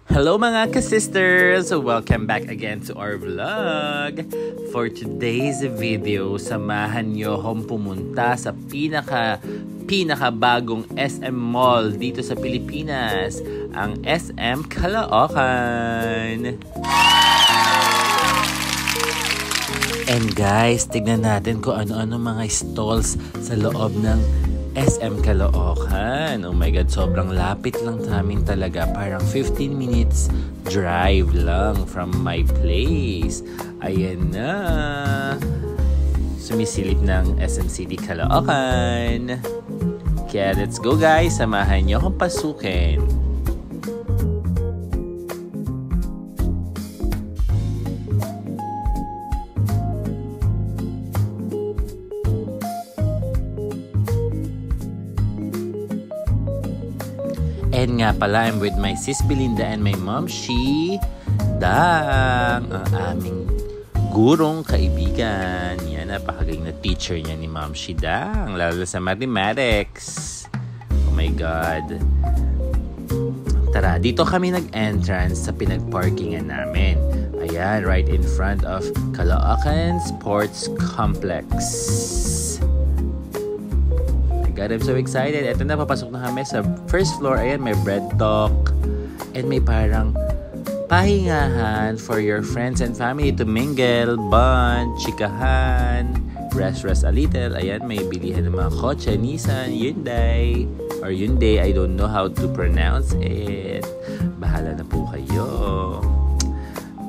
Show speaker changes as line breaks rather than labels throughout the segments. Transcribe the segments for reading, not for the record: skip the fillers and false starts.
Hello mga ka-sisters! Welcome back again to our vlog. For today's video, samahan nyo akong pumunta sa pinakabagong SM Mall dito sa Pilipinas, ang SM Caloocan. And guys, tignan natin kung ano-ano mga stalls sa loob ng SM Caloocan. Oh my God, sobrang lapit lang sa amin talaga. Parang 15 minutes drive lang from my place. Ayan na. Sumisilip ng SM City Caloocan. Kaya let's go guys. Samahan niyo akong pasukin. And nga pala, I'm with my sis Belinda and my mom, She Dang, ang aming gurong kaibigan. Yan, napakagaling na teacher niya ni Ma'am She Dang, lalo sa mathematics. Oh my God. Tara, dito kami nag-entrance sa pinag-parkingan namin. Ayan, right in front of Caloocan Sports Complex. God, I'm so excited. Ito na, papasok na kami sa first floor. Ayan, may bread talk. And may parang pahingahan for your friends and family to mingle, bond, chikahan, rest a little. Ayan, may bilihan ng mga kotse, Nissan, Hyundai, or Hyundai. I don't know how to pronounce it. Bahala na po kayo.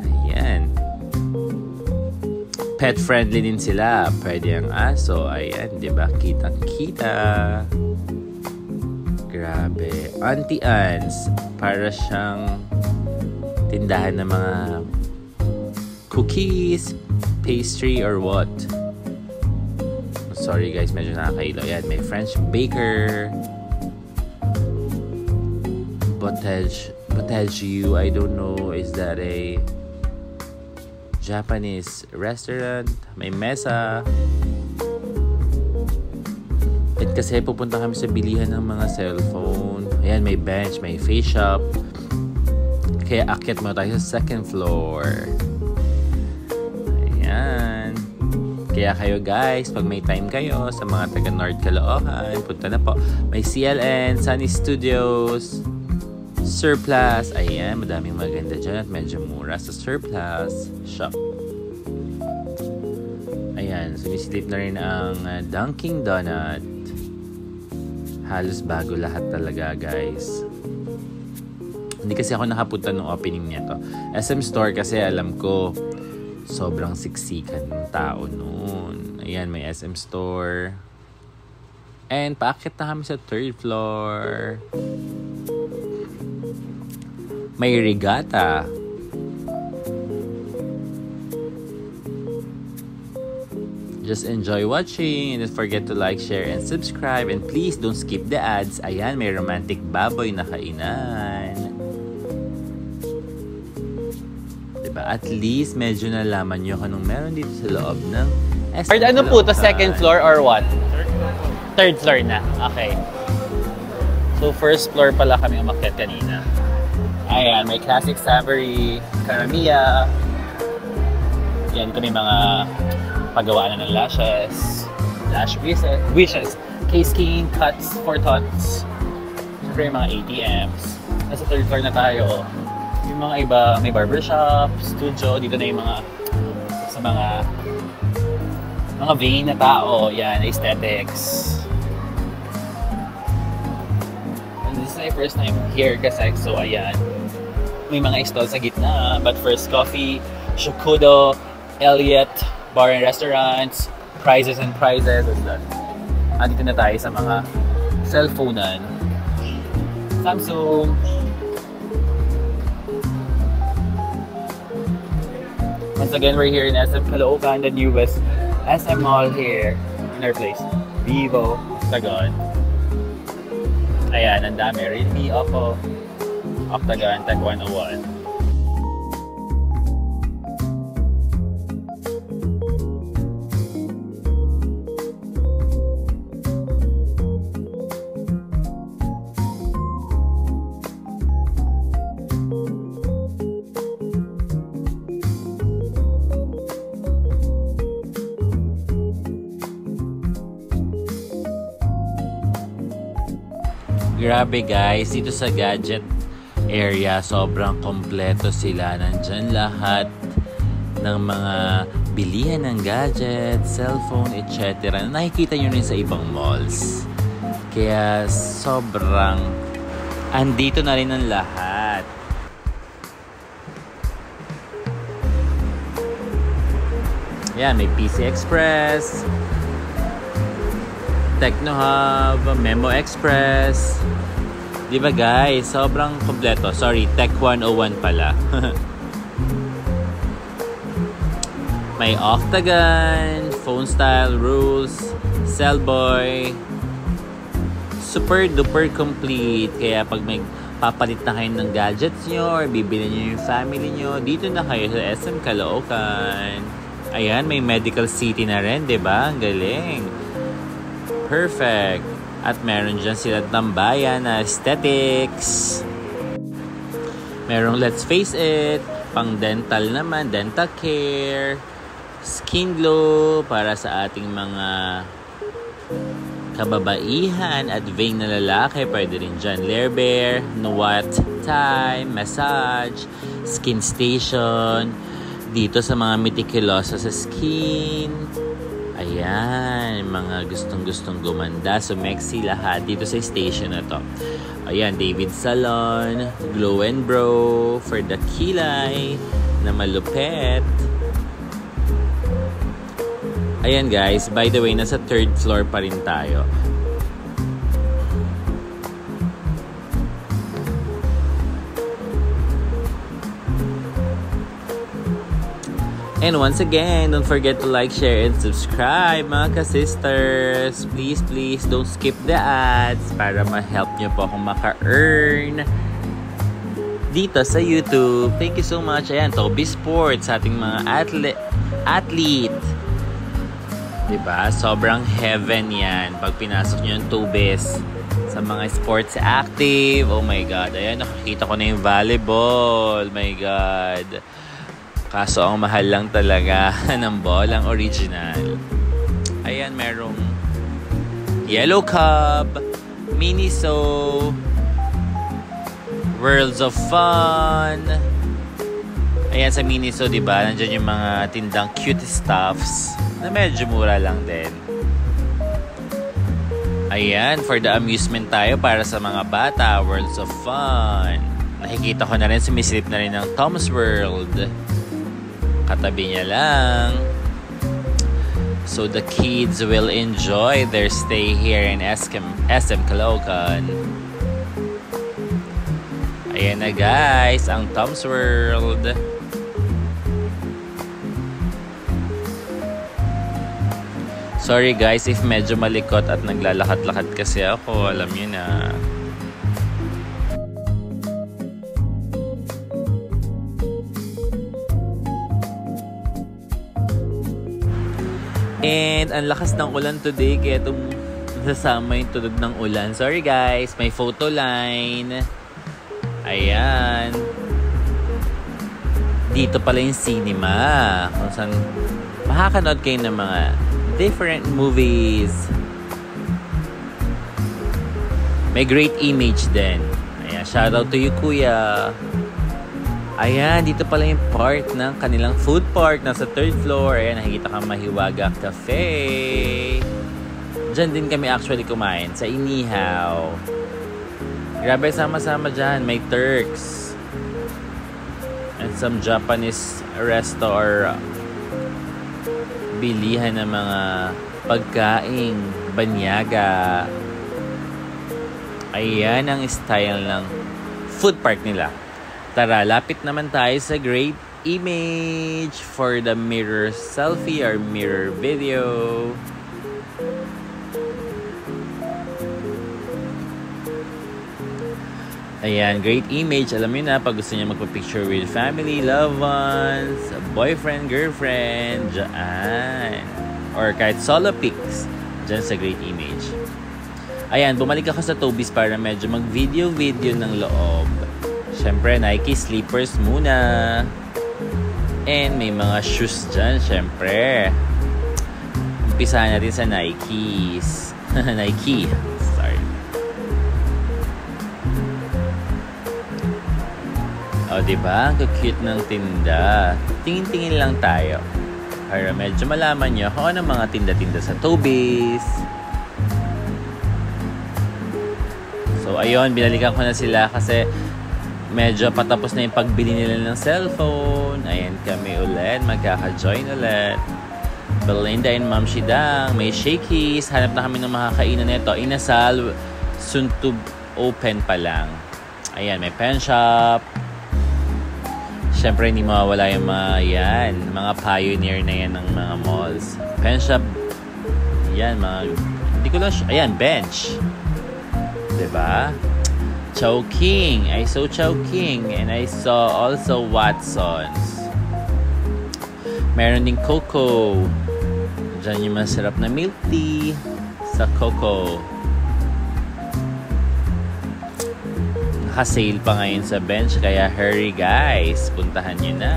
Ayan. Pet-friendly din sila. Pwede ang aso. Ayan, di ba? Kitang-kita. Grabe. Auntie Anne's. Para siyang tindahan ng mga cookies, pastry, or what. Sorry guys, medyo nakakailo. Ayan, may French baker. Bottage. I don't know. Is that a Japanese restaurant? May mesa. At kasi pupunta kami sa bilihan ng mga cellphone. Ayan, may bench, may face shop. Kaya akyat mo tayo sa second floor. Ayan. Kaya kayo guys, pag may time kayo sa mga taga North Caloocan, punta na po. May CLN, Sunny Studios, Surplus. Ayan, madaming maganda dyan at medyo mura sa Surplus shop. Ayan, sumisilip na rin ang Dunkin' Donut. Halos bago lahat talaga guys. Hindi kasi ako nakapunta nung opening nito. SM Store kasi alam ko sobrang siksikan ng tao noon. Ayan, may SM Store. And paakyat na kami sa third floor. May regatta. Just enjoy watching and don't forget to like, share, and subscribe. And please don't skip the ads. Ayan, may romantic baboy na kainan. Diba? At least medyo nalaman nyo kung anong meron dito sa loob ng SM
Ano po to? Second floor or what? Third floor na. Okay. So first floor pala kami umakyat kanina. Ayan, may Classic Savory, Caramia. Yan, kami mga paggawa na ng lashes, lash wishes, K-Skin, cuts for tots. Siyempre yung mga ATMs. Nasa third floor na tayo. Yung mga iba, may barbershop, studio. Dito na yung mga sa mga vain na tao. Yan, aesthetics. And this is my first time here kasi so ayan. May mga stall sa gitna, but first coffee, Shokudo, Elliot, bar and restaurants, prizes. Andito na tayo sa mga cellphone-an. Samsung. Once again, we're here in SM Caloocan, the newest SM Mall here in our place. Vivo, Octagon. Ayan, ang dami. Realme, Oppo, Octagon, Tech 101.
Grabe guys, dito sa gadget area, sobrang kompleto sila. Nandyan lahat ng mga bilihan ng gadget, cellphone, etc. na nakikita nyo rin sa ibang malls. Kaya sobrang andito na rin ang lahat. Yan, may PC Express, Techno Hub, Memo Express. Di ba guys? Sobrang kompleto. Sorry, Tech 101 pala. May Octagon, Phone Style, Rules, Cellboy. Super duper complete. Kaya pag may papalit na kayo ng gadgets nyo or bibili nyo yung family nyo, dito na kayo sa SM Caloocan. Ayan, may Medical City na rin, di ba? Ang galing. Perfect. At meron dyan sila tambayan na aesthetics. Merong Let's Face It. Pang dental naman, dental care. Skin glow para sa ating mga kababaihan at vain na lalaki. Pwede rin dyan. Lair Bear, What Time, Massage, Skin Station. Dito sa mga meticulosa sa skin. Ayan, mga gustong-gustong gumanda. So, mexy lahat dito sa station na to. Ayan, David Salon, Glow and Bro for the kilay na malupet. Ayan guys, by the way, nasa 3rd floor pa rin tayo. And once again, don't forget to like, share, and subscribe mga ka-sisters. Please, please, don't skip the ads para ma-help nyo po akong maka-earn dito sa YouTube. Thank you so much. Ayan, Toby Sports, ating mga athlete. Diba? Sobrang heaven yan. Pag pinasok nyo yung Tubis sa mga sports active. Oh my God. Ayan, nakakita ko na yung volleyball. My God. Kaso ang mahal lang talaga ng bolang original. Ayan, merong Yellow Cub, Miniso, Worlds of Fun. Ayan, sa Miniso, diba? Nandiyan yung mga tindang cute stuffs na medyo mura lang din. Ayan, for the amusement tayo para sa mga bata, Worlds of Fun. Nakikita ko na rin, sumisilip na rin ng Tom's World. Katabi niya lang. So the kids will enjoy their stay here in SM Caloocan. Ayan na guys, ang Tom's World. Sorry guys if medyo malikot at naglalakad-lakad kasi ako. Alam niyo na. And ang lakas ng ulan today kaya nasasama yung tunog ng ulan. Sorry guys, may photo line. Ayan. Dito pala yung cinema. Kung saan makakanood kayo ng mga different movies. May great image din. Ayan, shoutout to you kuya. Ayan, dito pala yung part ng kanilang food park. Nasa 3rd floor. Ayan, nakikita ka Mahiwaga Cafe. Diyan din kami actually kumain. Sa Inihaw. Grabe, sama-sama dyan. May Turks. And some Japanese resto or bilihan ng mga pagkaing banyaga. Ayan ang style ng food park nila. Tara, lapit naman tayo sa great image for the mirror selfie or mirror video. Ayan, great image. Alam niyo na, pag gusto niyo magpa-picture with family, loved ones, boyfriend, girlfriend, dyan. Or kahit solo pics, dyan sa great image. Ayan, bumalik ako sa Toby's para medyo mag-video-video ng loob. Siyempre, Nike slippers muna. And may mga shoes dyan, siyempre. Umpisahan natin sa Nikes. Nike. Sorry. O, diba? Ang cute ng tinda. Tingin-tingin lang tayo. Para medyo malaman nyo kung ano mga tinda-tinda sa Tobies. So, ayun, binalikan ko na sila kasi medyo patapos na yung pagbili nila ng cellphone. Ayan kami ulit. Magkaka-join ulit. Belinda and Ma'am Shidang. May shakies. Hanap na kami ng makakainan nito. Inasal. Soon to open pa lang. Ayan, may pen shop. Siyempre, hindi mawawala yung mga pioneer na yan ng mga malls. Pen shop. Yan, hindi ko lang, ayan, bench. Diba? Chowking. I saw Chowking. And I saw also Watsons. Meron din Coco. Diyan yung masarap na milk tea sa Coco. Naka-sale pa ngayon sa bench. Kaya hurry guys. Puntahan nyo na.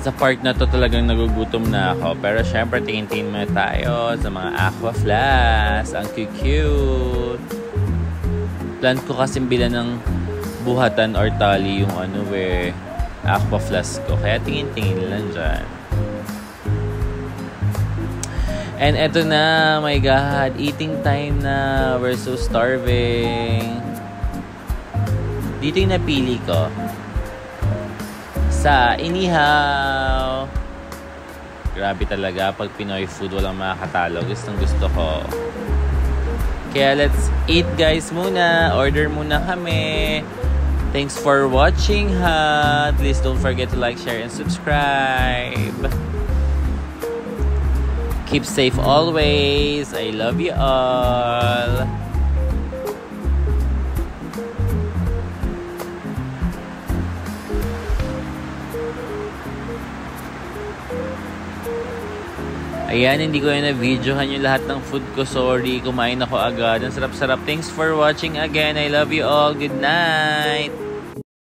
Sa park na to talagang nagugutom na ako. Pero syempre, tingin-tingin muna tayo sa mga aqua flask. Ang cute. Plan ko kasing bilan ng buhatan or tali yung aqua flask ko. Kaya tingin-tingin lang dyan. And eto na, my God. Eating time na. We're so starving. Dito yung napili ko. Sa Inihaw. Grabe talaga. Pag Pinoy food, walang makakatalo. Gustong gusto ko. Kaya let's eat guys muna. Order muna kami. Thanks for watching ha. Please don't forget to like, share, and subscribe. Keep safe always. I love you all. Ayan, hindi ko na videohan yung lahat ng food ko. Sorry, kumain ako agad. Ang sarap-sarap. Thanks for watching again. I love you all. Good night.